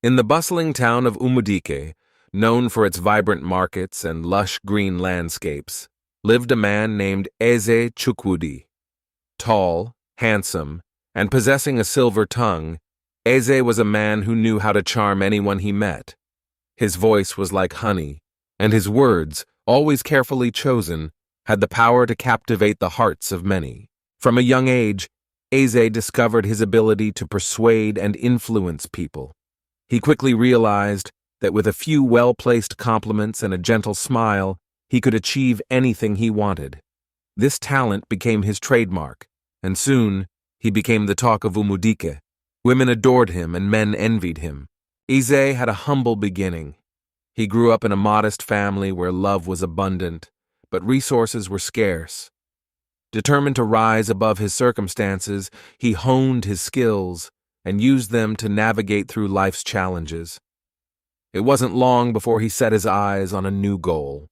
In the bustling town of Umudike, known for its vibrant markets and lush green landscapes, lived a man named Eze Chukwudi. Tall, handsome, and possessing a silver tongue, Eze was a man who knew how to charm anyone he met. His voice was like honey, and his words, always carefully chosen, had the power to captivate the hearts of many. From a young age, Eze discovered his ability to persuade and influence people. He quickly realized that with a few well-placed compliments and a gentle smile, he could achieve anything he wanted. This talent became his trademark, and soon he became the talk of Umudike. Women adored him and men envied him. Eze had a humble beginning. He grew up in a modest family where love was abundant, but resources were scarce. Determined to rise above his circumstances, he honed his skills and used them to navigate through life's challenges. It wasn't long before he set his eyes on a new goal: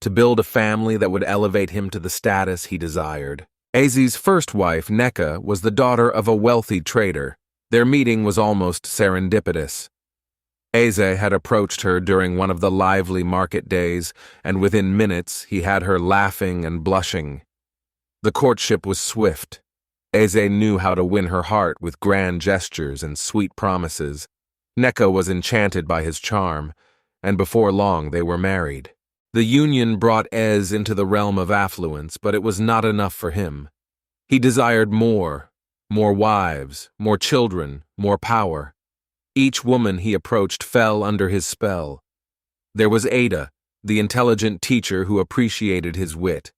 to build a family that would elevate him to the status he desired. Eze's first wife, Neka, was the daughter of a wealthy trader. Their meeting was almost serendipitous. Eze had approached her during one of the lively market days, and within minutes he had her laughing and blushing. The courtship was swift. Eze knew how to win her heart with grand gestures and sweet promises. Neka was enchanted by his charm, and before long they were married. The union brought Eze into the realm of affluence, but it was not enough for him. He desired more wives, more children, more power. Each woman he approached fell under his spell. There was Ada, the intelligent teacher who appreciated his wit;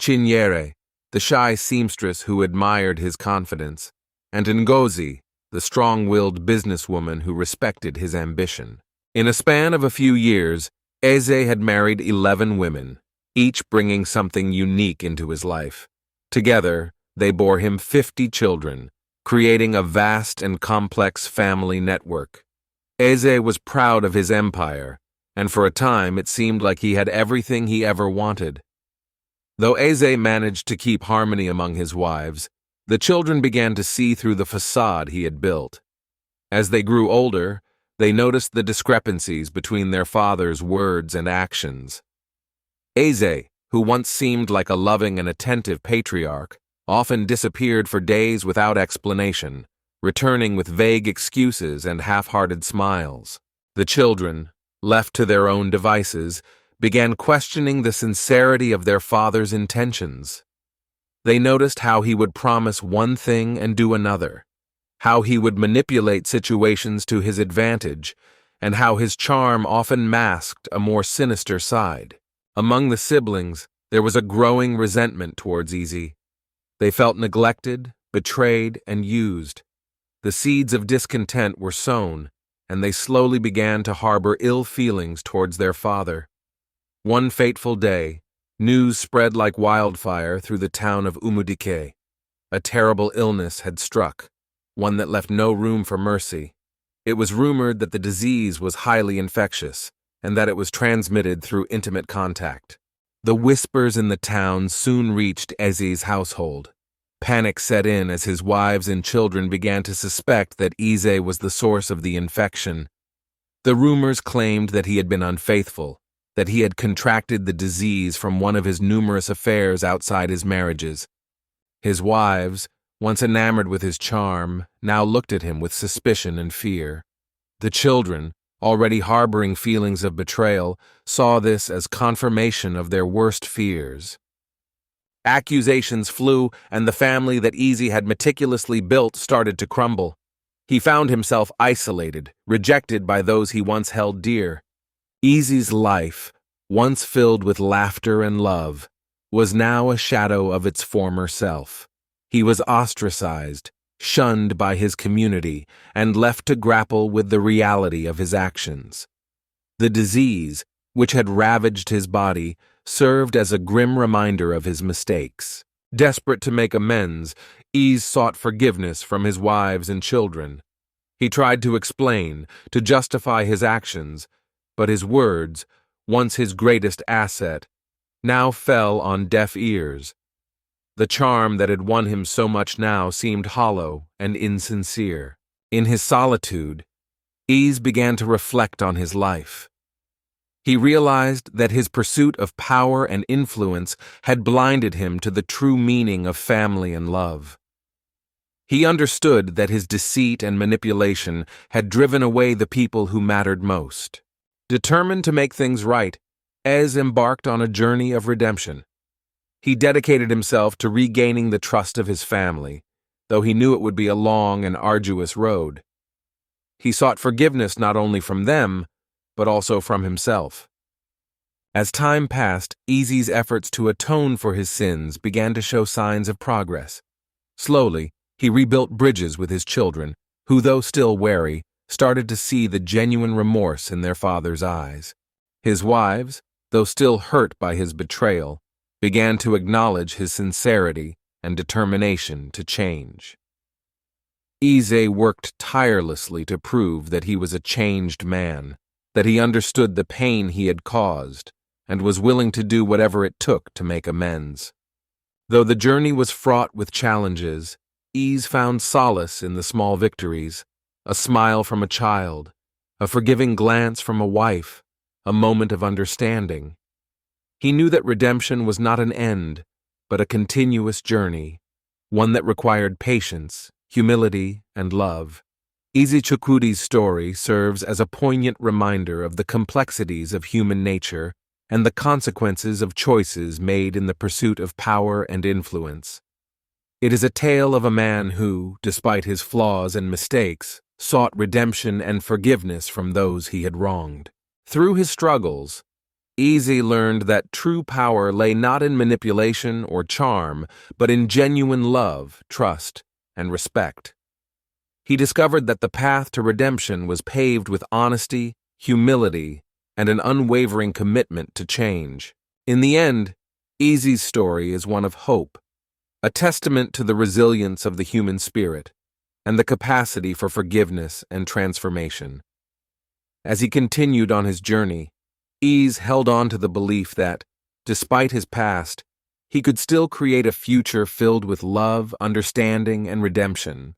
Chinyere, the shy seamstress who admired his confidence; and Ngozi, the strong-willed businesswoman who respected his ambition. In a span of a few years, Eze had married 11 women, each bringing something unique into his life. Together, they bore him 50 children, creating a vast and complex family network. Eze was proud of his empire, and for a time it seemed like he had everything he ever wanted. Though Eze managed to keep harmony among his wives, the children began to see through the facade he had built. As they grew older, they noticed the discrepancies between their father's words and actions. Eze, who once seemed like a loving and attentive patriarch, often disappeared for days without explanation, returning with vague excuses and half-hearted smiles. The children, left to their own devices, began questioning the sincerity of their father's intentions. They noticed how he would promise one thing and do another, how he would manipulate situations to his advantage, and how his charm often masked a more sinister side. Among the siblings, there was a growing resentment towards Eze. They felt neglected, betrayed, and used. The seeds of discontent were sown, and they slowly began to harbor ill feelings towards their father. One fateful day, news spread like wildfire through the town of Umudike. A terrible illness had struck, one that left no room for mercy. It was rumored that the disease was highly infectious, and that it was transmitted through intimate contact. The whispers in the town soon reached Eze's household. Panic set in as his wives and children began to suspect that Eze was the source of the infection. The rumors claimed that he had been unfaithful, that he had contracted the disease from one of his numerous affairs outside his marriages. His wives, once enamored with his charm, now looked at him with suspicion and fear. The children, already harboring feelings of betrayal, saw this as confirmation of their worst fears. Accusations flew, and the family that Eze had meticulously built started to crumble. He found himself isolated, rejected by those he once held dear. Eze's life, once filled with laughter and love, was now a shadow of its former self. He was ostracized, shunned by his community, and left to grapple with the reality of his actions. The disease, which had ravaged his body, served as a grim reminder of his mistakes. Desperate to make amends, Eze sought forgiveness from his wives and children. He tried to explain, to justify his actions, but his words, once his greatest asset, now fell on deaf ears. The charm that had won him so much now seemed hollow and insincere. In his solitude, Ease began to reflect on his life. He realized that his pursuit of power and influence had blinded him to the true meaning of family and love. He understood that his deceit and manipulation had driven away the people who mattered most. Determined to make things right, Ez embarked on a journey of redemption. He dedicated himself to regaining the trust of his family, though he knew it would be a long and arduous road. He sought forgiveness not only from them, but also from himself. As time passed, Easy's efforts to atone for his sins began to show signs of progress. Slowly, he rebuilt bridges with his children, who, though still wary, started to see the genuine remorse in their father's eyes. His wives, though still hurt by his betrayal, began to acknowledge his sincerity and determination to change. Eze worked tirelessly to prove that he was a changed man, that he understood the pain he had caused, and was willing to do whatever it took to make amends. Though the journey was fraught with challenges, Eze found solace in the small victories: a smile from a child, a forgiving glance from a wife, a moment of understanding. He knew that redemption was not an end, but a continuous journey, one that required patience, humility, and love. Eze Chukwudi's story serves as a poignant reminder of the complexities of human nature and the consequences of choices made in the pursuit of power and influence. It is a tale of a man who, despite his flaws and mistakes, sought redemption and forgiveness from those he had wronged. Through his struggles, Eze learned that true power lay not in manipulation or charm, but in genuine love, trust, and respect. He discovered that the path to redemption was paved with honesty, humility, and an unwavering commitment to change. In the end, Eze's story is one of hope, a testament to the resilience of the human spirit and the capacity for forgiveness and transformation. As he continued on his journey, Eze held on to the belief that, despite his past, he could still create a future filled with love, understanding, and redemption.